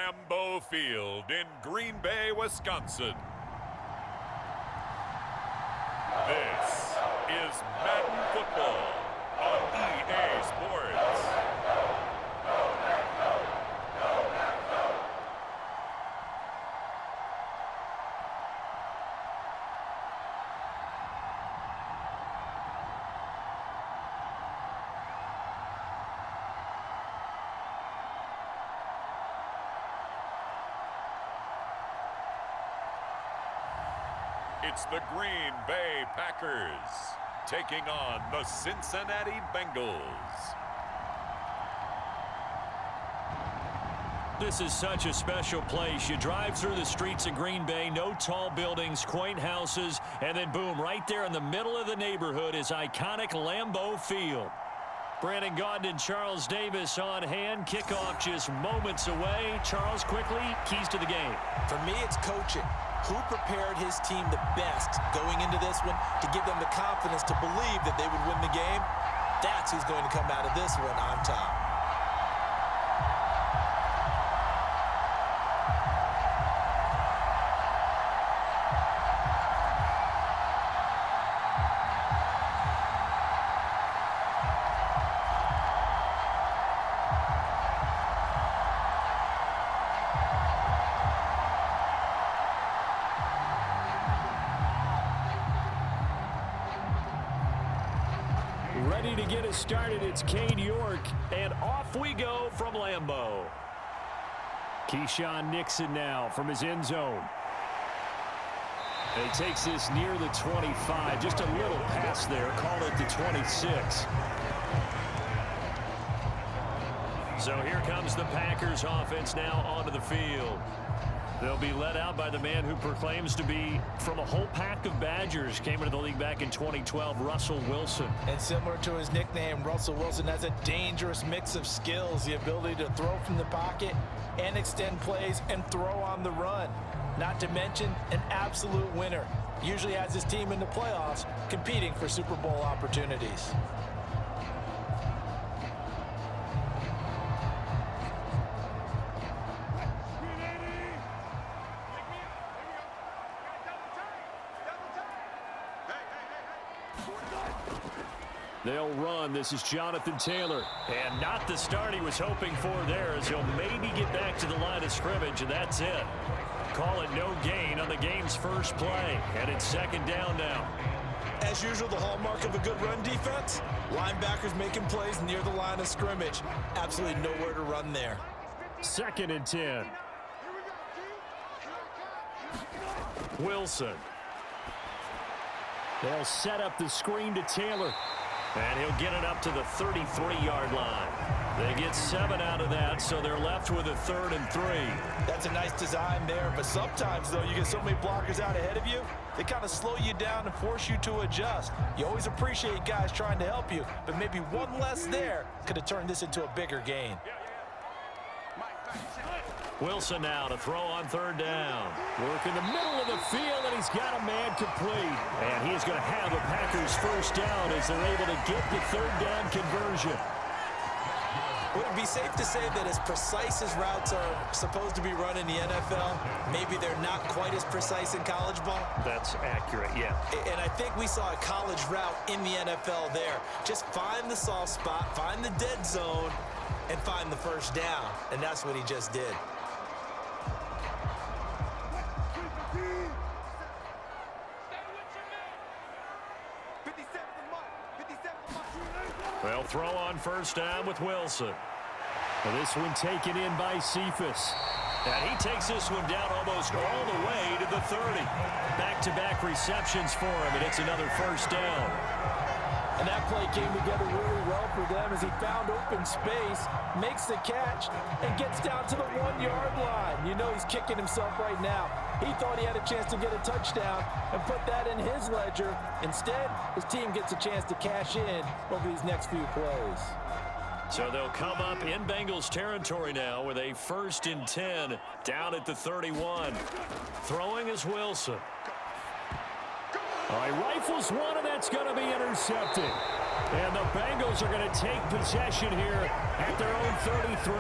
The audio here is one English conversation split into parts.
Lambeau Field in Green Bay, Wisconsin. This is Madden Football on EA Sports. It's the Green Bay Packers taking on the Cincinnati Bengals. This is such a special place. You drive through the streets of Green Bay, no tall buildings, quaint houses, and then boom, right there in the middle of the neighborhood is iconic Lambeau Field. Brandon Gaudin and Charles Davis on hand. Kickoff just moments away. Charles, quickly, keys to the game. For me, it's coaching. Who prepared his team the best going into this one to give them the confidence to believe that they would win the game? That's who's going to come out of this one on top. Ready to get us started, it's Cade York, and off we go from Lambeau. Keyshawn Nixon now from his end zone. And he takes this near the 25, just a little pass there, call it the 26. So here comes the Packers offense now onto the field. They'll be led out by the man who proclaims to be from a whole pack of Badgers. Came into the league back in 2012, Russell Wilson. And similar to his nickname, Russell Wilson has a dangerous mix of skills. The ability to throw from the pocket and extend plays and throw on the run. Not to mention an absolute winner. Usually has his team in the playoffs competing for Super Bowl opportunities. They'll run. This is Jonathan Taylor. And not the start he was hoping for there, as he'll maybe get back to the line of scrimmage, and that's it. Call it no gain on the game's first play. And it's second down now. As usual, the hallmark of a good run defense, linebackers making plays near the line of scrimmage. Absolutely nowhere to run there. 2nd and 10. Wilson. They'll set up the screen to Taylor. And he'll get it up to the 33-yard line. They get 7 out of that, so they're left with a 3rd and 3. That's a nice design there, but sometimes, though, you get so many blockers out ahead of you, they kind of slow you down and force you to adjust. You always appreciate guys trying to help you, but maybe one less there could have turned this into a bigger gain. Wilson now to throw on 3rd down. Work in the middle of the field, and he's got a man complete. And he's going to have the Packers first down as they're able to get the 3rd down conversion. Would it be safe to say that as precise as routes are supposed to be run in the NFL, maybe they're not quite as precise in college ball? That's accurate, yeah. And I think we saw a college route in the NFL there. Just find the soft spot, find the dead zone, and find the first down. And that's what he just did. They'll throw on first down with Wilson. And this one taken in by Cephas. And he takes this one down almost all the way to the 30. Back-to-back receptions for him, and it's another first down. And that play came together really well for them as he found open space, makes the catch, and gets down to the 1-yard line. You know he's kicking himself right now. He thought he had a chance to get a touchdown and put that in his ledger. Instead, his team gets a chance to cash in over these next few plays. So they'll come up in Bengals territory now with a 1st and 10 down at the 31. Throwing is Wilson. All right, rifles one, and that's going to be intercepted. And the Bengals are going to take possession here at their own 33.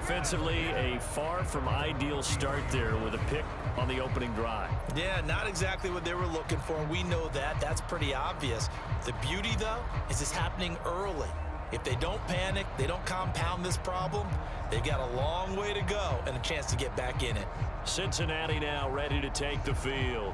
offensively, a far from ideal start there with a pick on the opening drive. Yeah, not exactly what they were looking for. We know that. That's pretty obvious. The beauty, though, is it's happening early. If they don't panic, they don't compound this problem, they've got a long way to go and a chance to get back in it. Cincinnati now ready to take the field.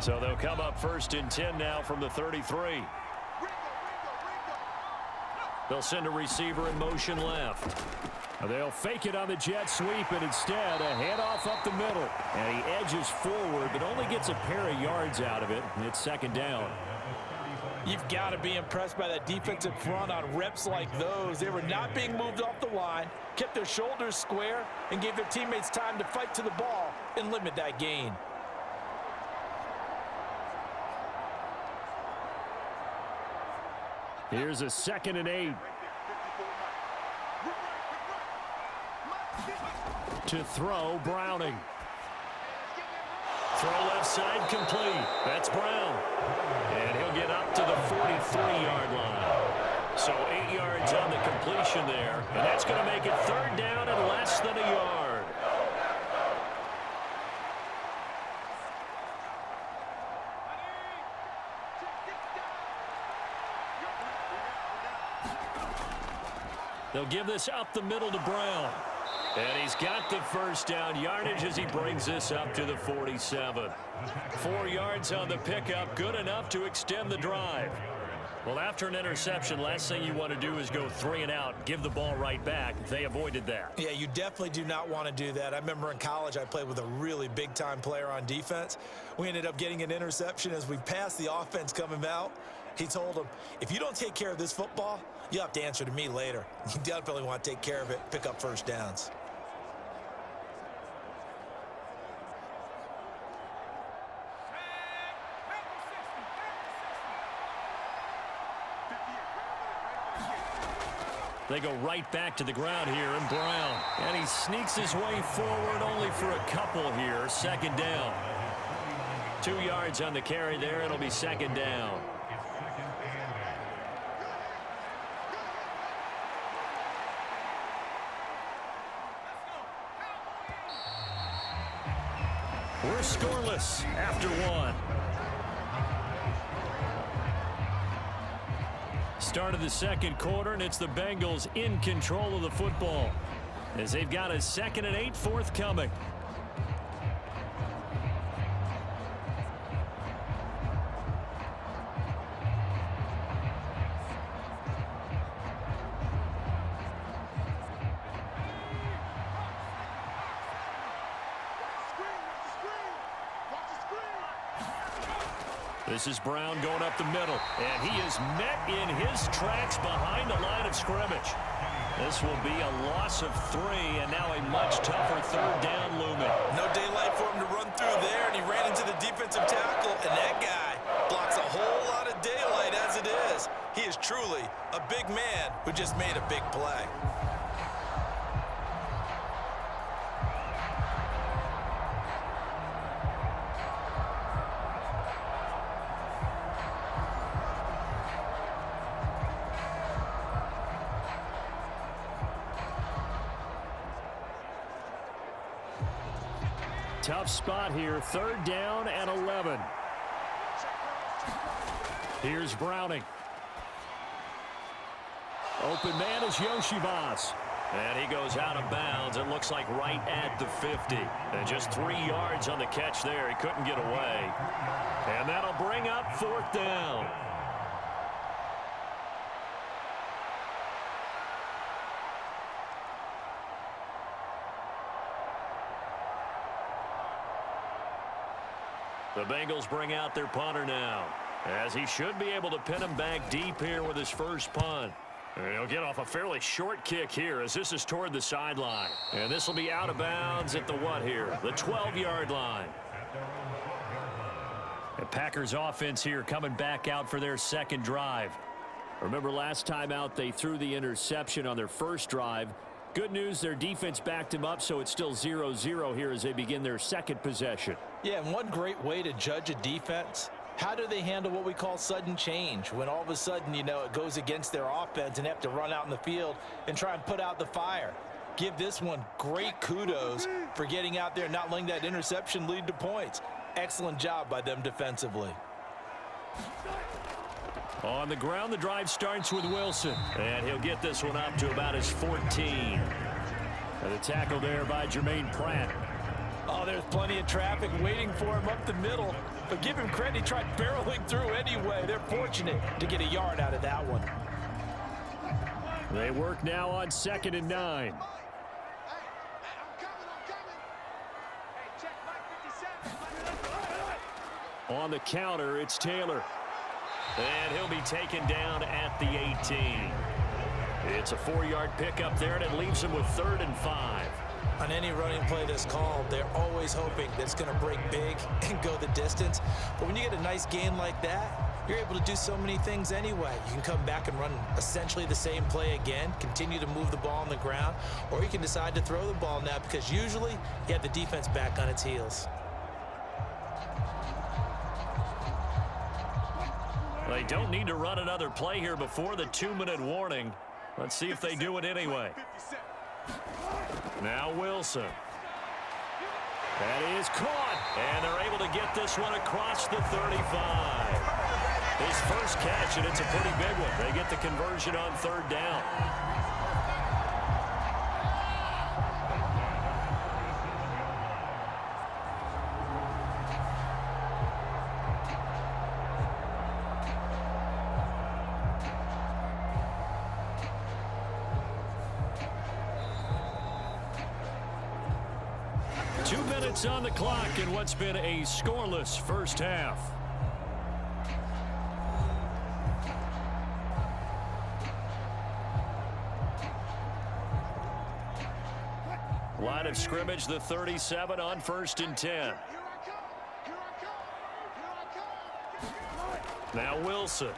So they'll come up 1st and 10 now from the 33. They'll send a receiver in motion left. They'll fake it on the jet sweep, and instead a handoff up the middle. And he edges forward, but only gets a pair of yards out of it, and it's 2nd down. You've got to be impressed by that defensive front on reps like those. They were not being moved off the line, kept their shoulders square, and gave their teammates time to fight to the ball and limit that gain. Here's a 2nd and 8. To throw, Browning. Throw left side complete. That's Brown. And he'll get up to the 43-yard line. So 8 yards on the completion there. And that's going to make it 3rd down and less than a yard. They'll give this up the middle to Brown. And he's got the 1st down yardage as he brings this up to the 47. 4 yards on the pickup, good enough to extend the drive. Well, after an interception, last thing you want to do is go 3 and out, give the ball right back. They avoided that. Yeah, you definitely do not want to do that. I remember in college I played with a really big-time player on defense. We ended up getting an interception as we passed the offense coming out. He told him, if you don't take care of this football, you'll have to answer to me later. You definitely want to take care of it, pick up 1st downs. They go right back to the ground here, and Brown. And he sneaks his way forward only for a couple here. 2nd down. 2 yards on the carry there. It'll be 2nd down. We're scoreless after 1. Start of the 2nd quarter, and it's the Bengals in control of the football as they've got a 2nd and 8 forthcoming. This is Brown going up the middle, and he is met in his tracks behind the line of scrimmage. This will be a loss of 3, and now a much tougher 3rd down looming. No daylight for him to run through there, and he ran into the defensive tackle, and that guy blocks a whole lot of daylight as it is. He is truly a big man who just made a big play. Tough spot here, 3rd down and 11. Here's Browning. Open man is Yoshivas. And he goes out of bounds. It looks like right at the 50. And just 3 yards on the catch there. He couldn't get away. And that'll bring up 4th down. The Bengals bring out their punter now, as he should be able to pin him back deep here with his 1st punt. And he'll get off a fairly short kick here as this is toward the sideline. And this will be out of bounds at the what here? The 12-yard line. The Packers offense here coming back out for their 2nd drive. Remember last time out they threw the interception on their 1st drive. Good news, their defense backed him up, so it's still 0-0 here as they begin their second possession. Yeah, and one great way to judge a defense, how do they handle what we call sudden change? When all of a sudden, you know, it goes against their offense and they have to run out in the field and try and put out the fire. Give this one great kudos for getting out there and not letting that interception lead to points. Excellent job by them defensively. On the ground, the drive starts with Wilson. And he'll get this one up to about his 14. And a tackle there by Jermaine Pratt. Oh, there's plenty of traffic waiting for him up the middle. But give him credit, he tried barreling through anyway. They're fortunate to get a yard out of that one. They work now on 2nd and 9. On the counter, it's Taylor. And he'll be taken down at the 18. It's a 4-yard pickup there, and it leaves him with 3rd and 5. On any running play that's called, they're always hoping that it's going to break big and go the distance. But when you get a nice gain like that, you're able to do so many things anyway. You can come back and run essentially the same play again, continue to move the ball on the ground, or you can decide to throw the ball now because usually you have the defense back on its heels. They don't need to run another play here before the 2-minute warning. Let's see if they do it anyway. Now Wilson. That is caught. And they're able to get this one across the 35. His first catch, and it's a pretty big one. They get the conversion on 3rd down. On the clock in what's been a scoreless first half. Line of scrimmage, the 37 on 1st and 10. Now Wilson.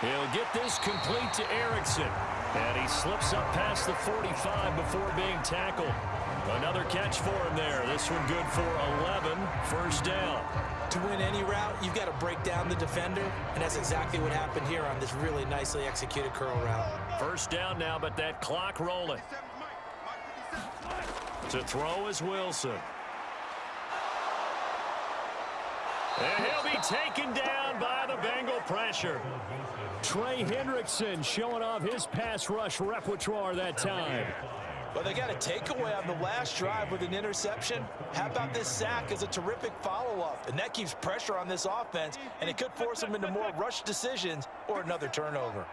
He'll get this complete to Erickson. And he slips up past the 45 before being tackled. Another catch for him there. This one good for 11. 1st down. To win any route, you've got to break down the defender, and that's exactly what happened here on this really nicely executed curl route. 1st down now, but that clock rolling. To throw is Wilson. And he'll be taken down by the Bengal pressure. Trey Hendrickson showing off his pass rush repertoire that time. Well, they got a takeaway on the last drive with an interception. How about this sack as a terrific follow-up? And that keeps pressure on this offense, and it could force them into more rush decisions or another turnover.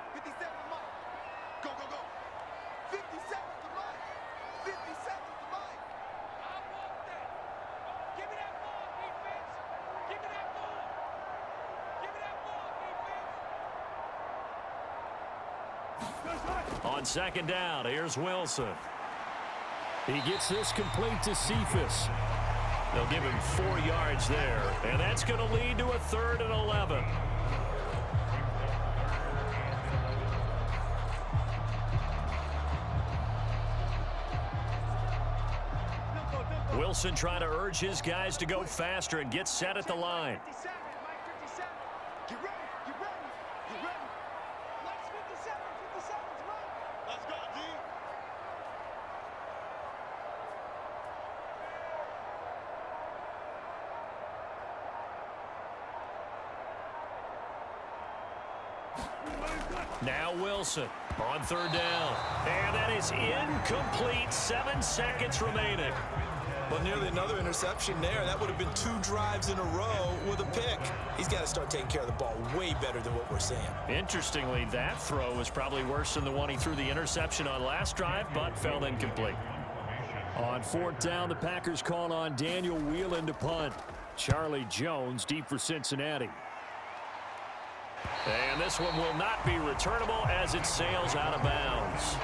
On 2nd down, here's Wilson. He gets this complete to Cephas. They'll give him 4 yards there, and that's going to lead to a 3rd and 11. Wilson trying to urge his guys to go faster and get set at the line. Now Wilson on 3rd down. And that is incomplete. 7 seconds remaining. Well, nearly another interception there. That would have been 2 drives in a row with a pick. He's got to start taking care of the ball way better than what we're seeing. Interestingly, that throw was probably worse than the one he threw the interception on last drive, but fell incomplete. On 4th down, the Packers call on Daniel Whelan to punt. Charlie Jones deep for Cincinnati. And this one will not be returnable as it sails out of bounds.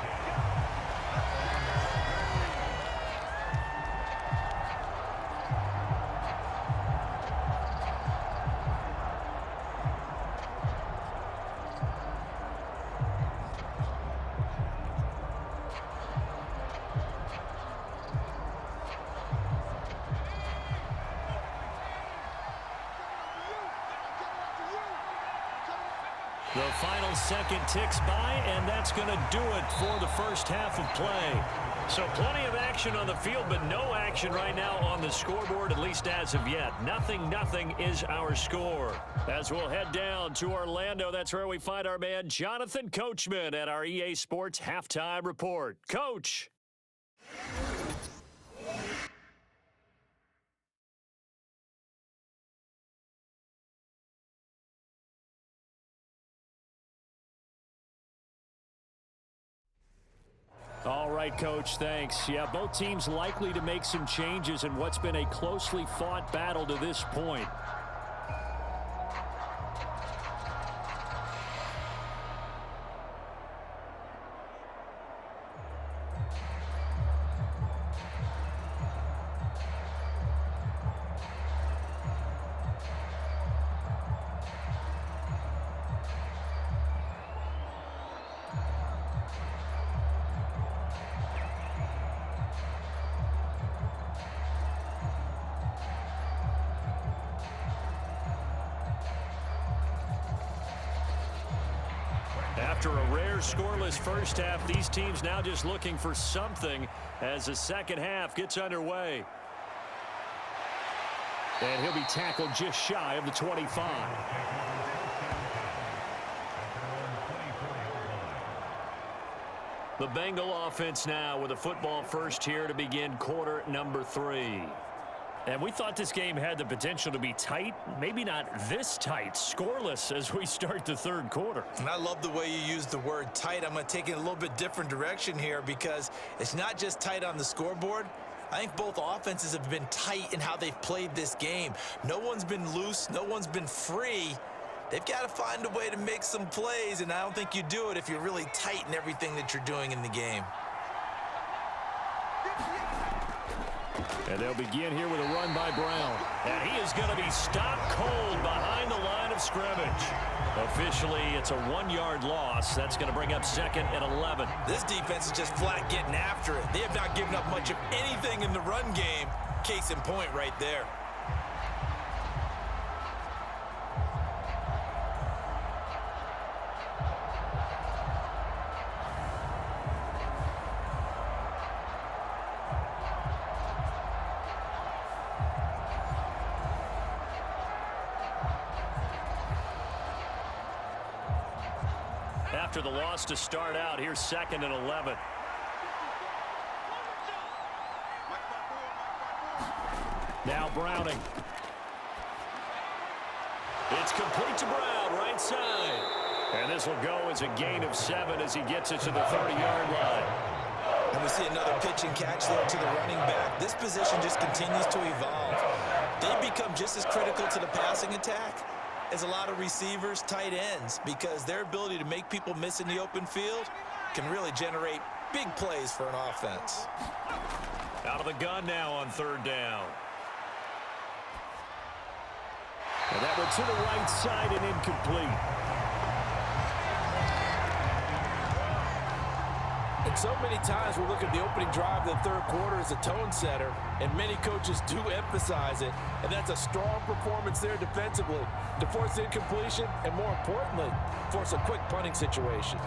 The final second ticks by, and that's going to do it for the first half of play. So plenty of action on the field, but no action right now on the scoreboard, at least as of yet. 0-0 is our score. As we'll head down to Orlando, that's where we find our man Jonathan Coachman at our EA Sports Halftime Report. Coach. All right, Coach, thanks. Yeah, both teams likely to make some changes in what's been a closely fought battle to this point. After a rare scoreless first half, these teams now just looking for something as the second half gets underway. And he'll be tackled just shy of the 25. The Bengal offense now with a football first here to begin quarter number 3. And we thought this game had the potential to be tight, maybe not this tight, scoreless as we start the third quarter. And I love the way you use the word tight. I'm going to take it a little bit different direction here because it's not just tight on the scoreboard. I think both offenses have been tight in how they've played this game. No one's been loose. No one's been free. They've got to find a way to make some plays, and I don't think you do it if you're really tight in everything that you're doing in the game. And they'll begin here with a run by Brown. And he is going to be stopped cold behind the line of scrimmage. Officially, it's a 1-yard loss. That's going to bring up 2nd and 11. This defense is just flat getting after it. They have not given up much of anything in the run game. Case in point right there. After the loss to start out, here's 2nd and 11. Now Browning. It's complete to Brown, right side. And this will go as a gain of 7 as he gets it to the 30-yard line. And we see another pitch and catch there to the running back. This position just continues to evolve. They become just as critical to the passing attack as a lot of receivers, tight ends, because their ability to make people miss in the open field can really generate big plays for an offense. Out of the gun now on 3rd down. And that one to the right side and incomplete. And so many times we look at the opening drive of the third quarter as a tone setter, and many coaches do emphasize it, and that's a strong performance there defensively to force incompletion and, more importantly, force a quick punting situation.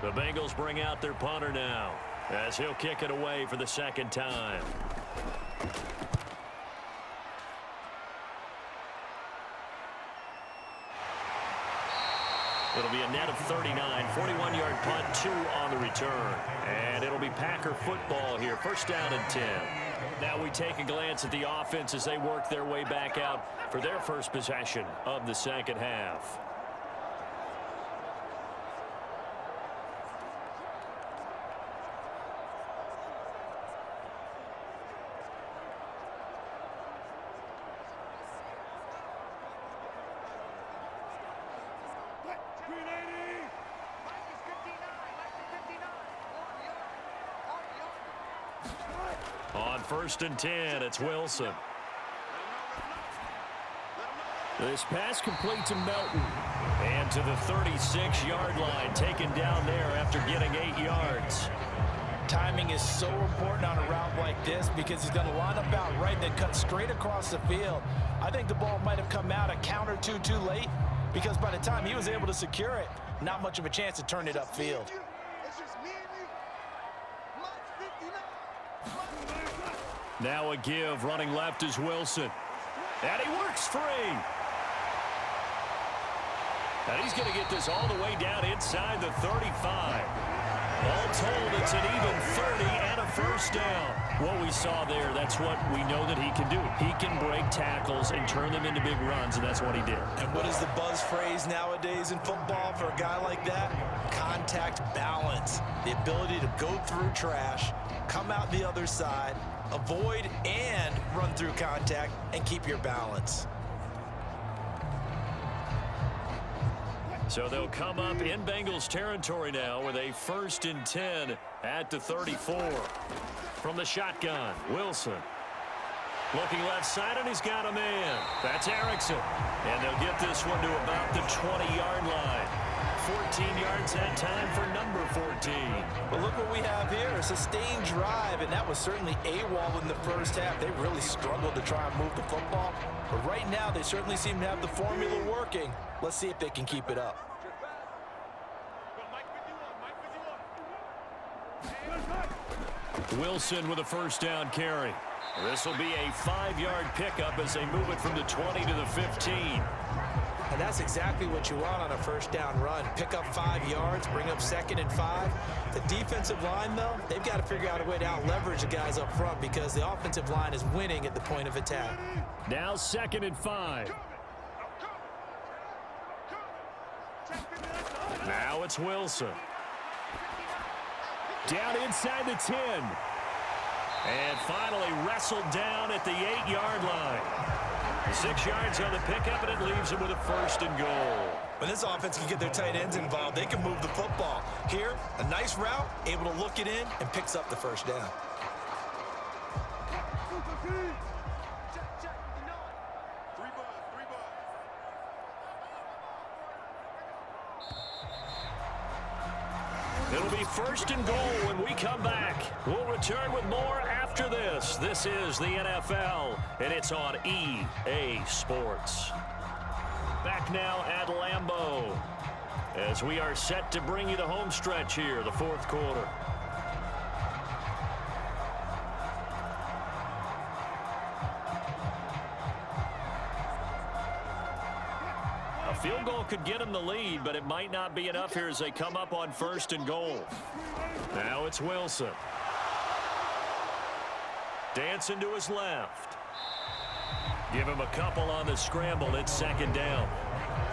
The Bengals bring out their punter now as he'll kick it away for the 2nd time. It'll be a net of 39, 41-yard punt, 2 on the return. And it'll be Packer football here, 1st down and 10. Now we take a glance at the offense as they work their way back out for their first possession of the second half. On 1st and 10, it's Wilson. This pass complete to Melton. And to the 36-yard line, taken down there after getting 8 yards. Timing is so important on a route like this because he's going to line up out right and then cut straight across the field. I think the ball might have come out a count or two too late because by the time he was able to secure it, not much of a chance to turn it upfield. Now a give. Running left is Wilson. And he works free. And he's going to get this all the way down inside the 35. All told, it's an even 30 and a first down. What we saw there, that's what we know that he can do. He can break tackles and turn them into big runs, and that's what he did. And what is the buzz phrase nowadays in football for a guy like that? Contact balance. The ability to go through trash, come out the other side, avoid and run through contact, and keep your balance. So they'll come up in Bengals territory now with a 1st and 10 at the 34. From the shotgun, Wilson. Looking left side, and he's got a man. That's Erickson. And they'll get this one to about the 20-yard line. 14 yards that time for number 14. But look what we have here, a sustained drive, and that was certainly AWOL in the first half. They really struggled to try and move the football. But right now, they certainly seem to have the formula working. Let's see if they can keep it up. Wilson with a first down carry. This will be a 5-yard pickup as they move it from the 20 to the 15. And that's exactly what you want on a first down run. Pick up 5 yards, bring up 2nd and 5. The defensive line, though, they've got to figure out a way to out-leverage the guys up front because the offensive line is winning at the point of attack. Now 2nd and 5. Now it's Wilson. Down inside the 10. And finally wrestled down at the 8-yard line. 6 yards on the pickup, and it leaves him with a 1st and goal. When this offense can get their tight ends involved, they can move the football. Here, a nice route, able to look it in, and picks up the first down. It'll be 1st and goal when we come back. We'll return with more after this. This is the NFL, and it's on EA Sports. Back now at Lambeau as we are set to bring you the home stretch here, the 4th quarter. A field goal could get them the lead, but it might not be enough here as they come up on 1st and goal. Now it's Wilson. Dancing to his left. Give him a couple on the scramble. It's 2nd down.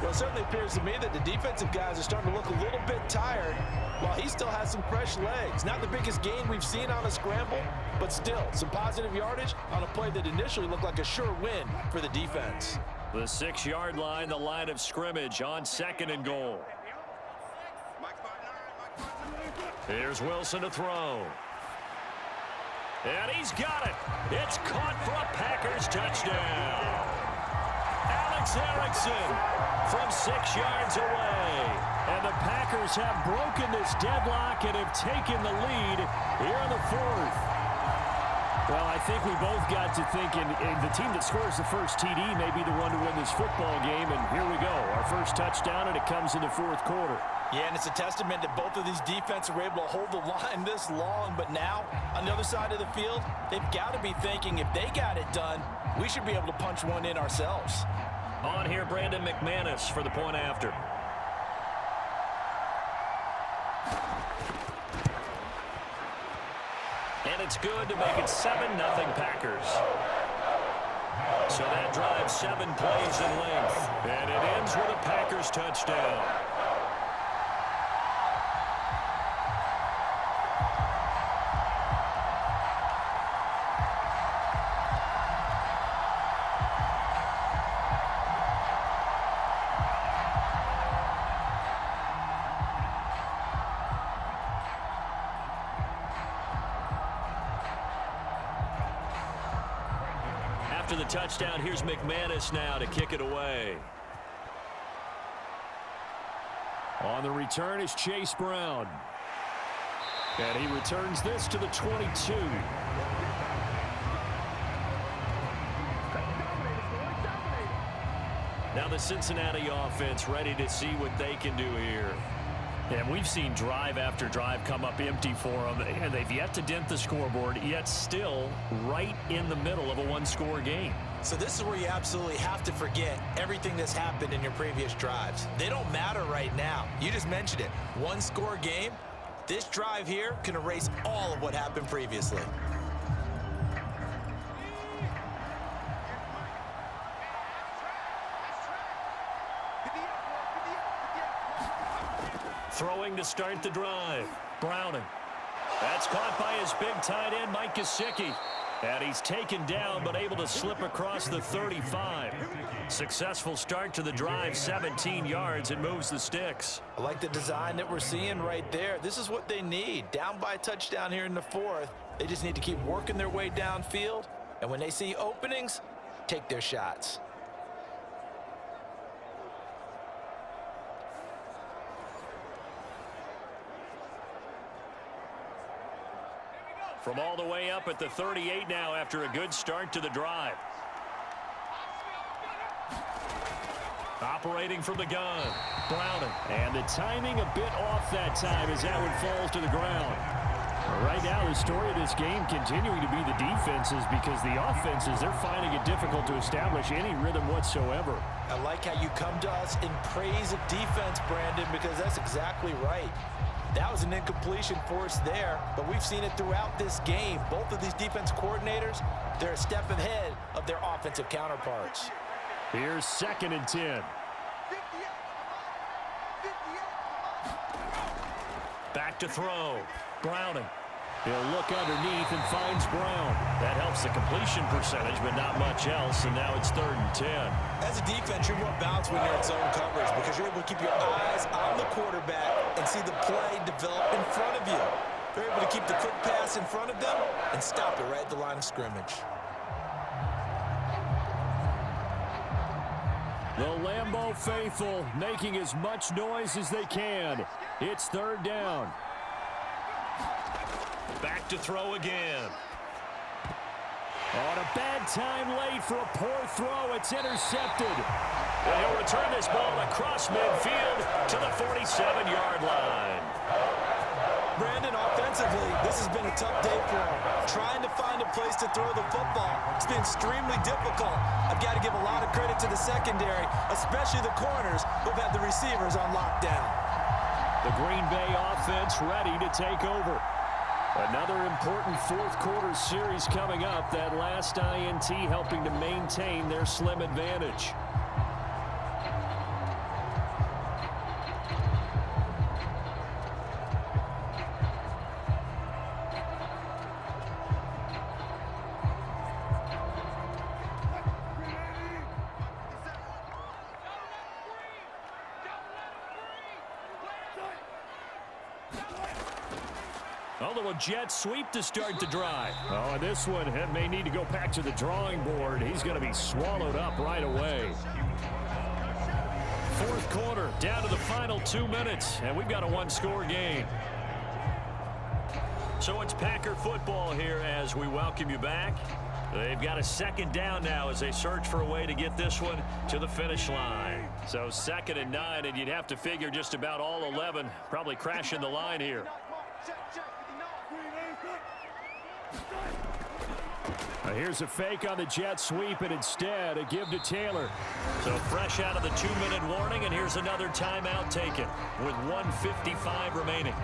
Well, it certainly appears to me that the defensive guys are starting to look a little bit tired while he still has some fresh legs. Not the biggest gain we've seen on a scramble, but still some positive yardage on a play that initially looked like a sure win for the defense. The 6-yard line, the line of scrimmage on 2nd and goal. Here's Wilson to throw. And he's got it. It's caught for a Packers touchdown. Alex Erickson from 6 yards away. And the Packers have broken this deadlock and have taken the lead here in the 4th. Well, I think we both got to thinking the team that scores the first TD may be the one to win this football game. And here we go. Our first touchdown, and it comes in the 4th quarter. Yeah, and it's a testament that both of these defenses were able to hold the line this long. But now, on the other side of the field, they've got to be thinking if they got it done, we should be able to punch one in ourselves. On here, Brandon McManus for the point after. And it's good to make it 7-0 Packers. So that drives 7 plays in length. And it ends with a Packers touchdown. After the touchdown, here's McManus now to kick it away. On the return is Chase Brown. And he returns this to the 22. Now the Cincinnati offense ready to see what they can do here. And we've seen drive after drive come up empty for them, and they've yet to dent the scoreboard, yet still right in the middle of a one-score game. So this is where you absolutely have to forget everything that's happened in your previous drives. They don't matter right now. You just mentioned it. One-score game. This drive here can erase all of what happened previously. Throwing to start the drive. Browning. That's caught by his big tight end, Mike Gesicki. And he's taken down, but able to slip across the 35. Successful start to the drive, 17 yards, and moves the sticks. I like the design that we're seeing right there. This is what they need. Down by a touchdown here in the fourth. They just need to keep working their way downfield. And when they see openings, take their shots. From all the way up at the 38 now after a good start to the drive. Operating from the gun. Browning. And the timing a bit off that time as that one falls to the ground. Right now, the story of this game continuing to be the defenses, because the offenses, they're finding it difficult to establish any rhythm whatsoever. I like how you come to us in praise of defense, Brandon, because that's exactly right. That was an incompletion for us there, but we've seen it throughout this game. Both of these defense coordinators, they're a step ahead of their offensive counterparts. Here's 2nd and 10. Back to throw. Browning. He'll look underneath and finds Brown. That helps the completion percentage, but not much else, and now it's 3rd and 10. As a defense, you're more balanced when you're in zone coverage because you're able to keep your eyes on the quarterback and see the play develop in front of you. You're able to keep the quick pass in front of them and stop it right at the line of scrimmage. The Lambeau faithful making as much noise as they can. It's 3rd down. Back to throw again. On a bad time late for a poor throw. It's intercepted. And he'll return this ball across midfield to the 47-yard line. Brandon, offensively, this has been a tough day for him. Trying to find a place to throw the football. It's been extremely difficult. I've got to give a lot of credit to the secondary, especially the corners who've had the receivers on lockdown. The Green Bay offense ready to take over. Another important fourth-quarter series coming up. That last INT helping to maintain their slim advantage. A little jet sweep to start the drive. Oh, and this one may need to go back to the drawing board. He's going to be swallowed up right away. Fourth quarter, down to the final 2 minutes, and we've got a one-score game. So it's Packer football here as we welcome you back. They've got a 2nd down now as they search for a way to get this one to the finish line. So 2nd and 9, and you'd have to figure just about all 11 probably crashing the line here. Here's a fake on the jet sweep, and instead a give to Taylor. So fresh out of the 2-minute warning, and here's another timeout taken with 1:55 remaining.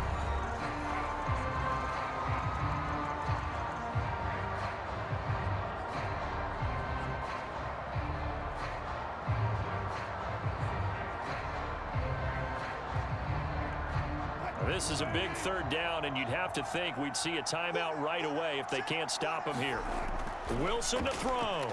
This is a big 3rd down, and you'd have to think we'd see a timeout right away if they can't stop him here. Wilson to throw.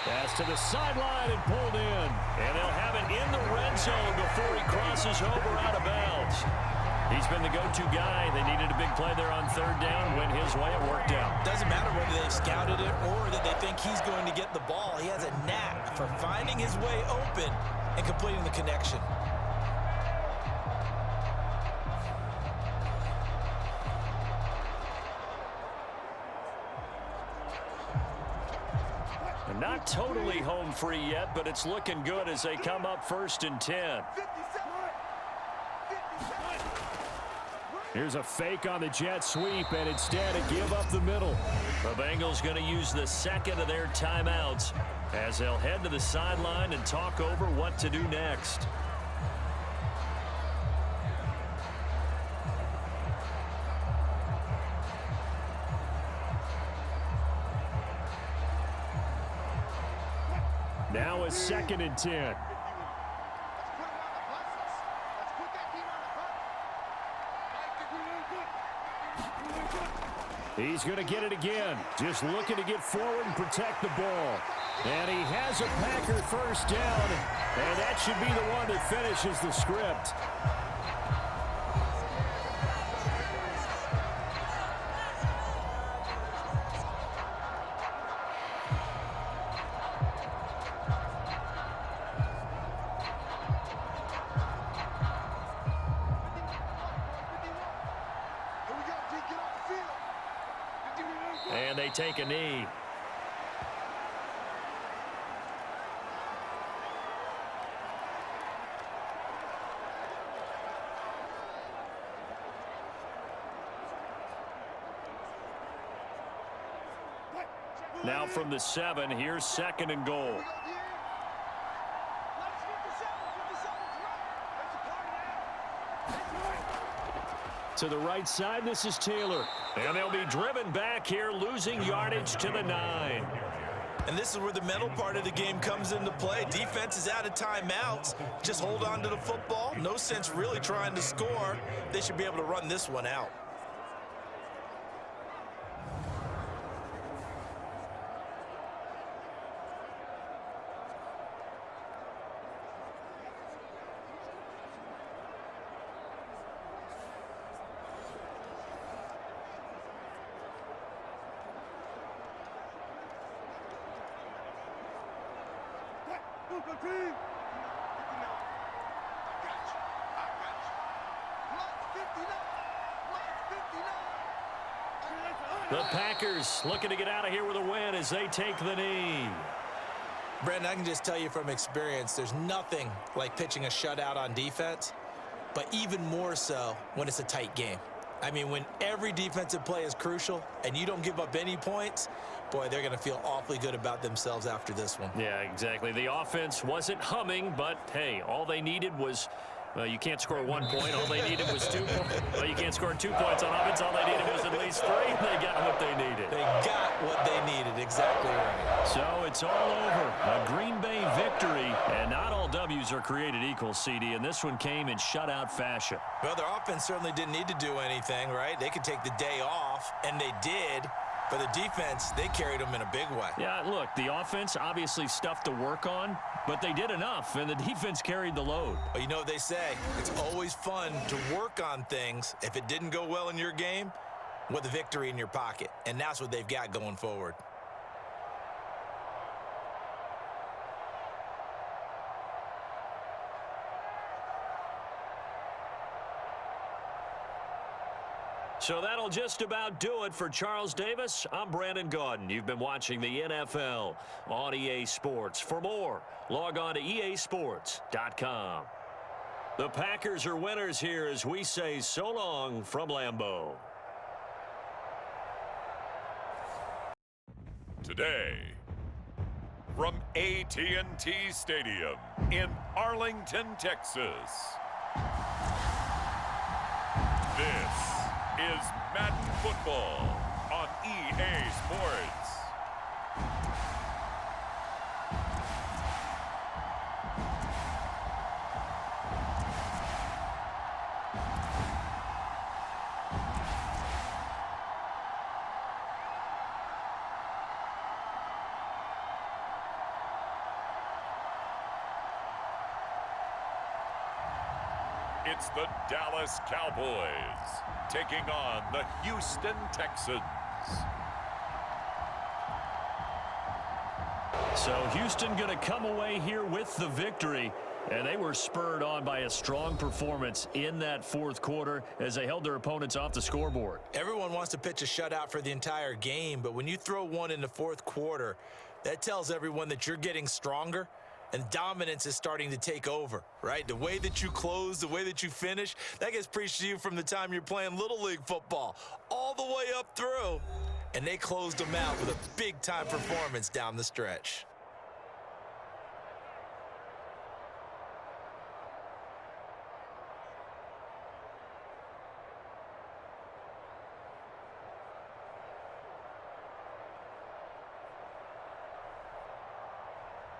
Pass to the sideline and pulled in. And they'll have it in the red zone before he crosses over out of bounds. He's been the go-to guy. They needed a big play there on 3rd down. Went his way. It worked out. Doesn't matter whether they've scouted it or that they think he's going to get the ball. He has a knack for finding his way open and completing the connection. not totally home free yet, but it's looking good as they come up 1st and 10. Here's a fake on the jet sweep, and instead a give up the middle. The Bengals going to use the second of their timeouts as they'll head to the sideline and talk over what to do next. Now a 2nd and 10. He's going to get it again. Just looking to get forward and protect the ball. And he has a Packer first down. And that should be the one that finishes the script. And they take a knee. Now from the 7, here's 2nd and goal. To the right side, this is Taylor. And they'll be driven back here, losing yardage to the 9. And this is where the mental part of the game comes into play. Defense is out of timeouts. Just hold on to the football. No sense really trying to score. They should be able to run this one out. The Packers looking to get out of here with a win as they take the knee. Brandon, I can just tell you from experience, there's nothing like pitching a shutout on defense, but even more so when it's a tight game. I mean, when every defensive play is crucial and you don't give up any points, boy, they're going to feel awfully good about themselves after this one. Yeah, exactly. The offense wasn't humming, but, hey, all they needed was, well, you can't score 1 point. All they needed was 2 points. Well, you can't score 2 points on offense. All they needed was at least 3. They got what they needed. They got what they needed. Exactly right. So it's all over. A Green Bay victory. And not all W's are created equal, CD. And this one came in shutout fashion. Well, their offense certainly didn't need to do anything, right? They could take the day off, and they did. For the defense, they carried them in a big way. Yeah, look, the offense obviously stuff to work on, but they did enough, and the defense carried the load. Well, you know what they say. It's always fun to work on things. If it didn't go well in your game, with a victory in your pocket. And that's what they've got going forward. So that'll just about do it for Charles Davis. I'm Brandon Gaudin. You've been watching the NFL on EA Sports. For more, log on to easports.com. The Packers are winners here as we say so long from Lambeau. Today, from AT&T Stadium in Arlington, Texas, this is Madden Football on EA Sports. It's the Dallas Cowboys taking on the Houston Texans. So Houston going to come away here with the victory. And they were spurred on by a strong performance in that fourth quarter as they held their opponents off the scoreboard. Everyone wants to pitch a shutout for the entire game, but when you throw one in the fourth quarter, That tells everyone that you're getting stronger and dominance is starting to take over, right? The way that you close, the way that you finish, that gets preached to you from the time you're playing Little League football all the way up through. And they closed them out with a big-time performance down the stretch.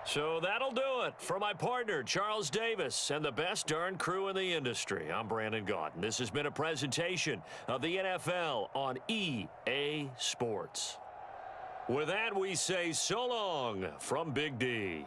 So that'll do it. For my partner, Charles Davis, and the best darn crew in the industry, I'm Brandon Gaudin. This has been a presentation of the NFL on EA Sports. With that, we say so long from Big D.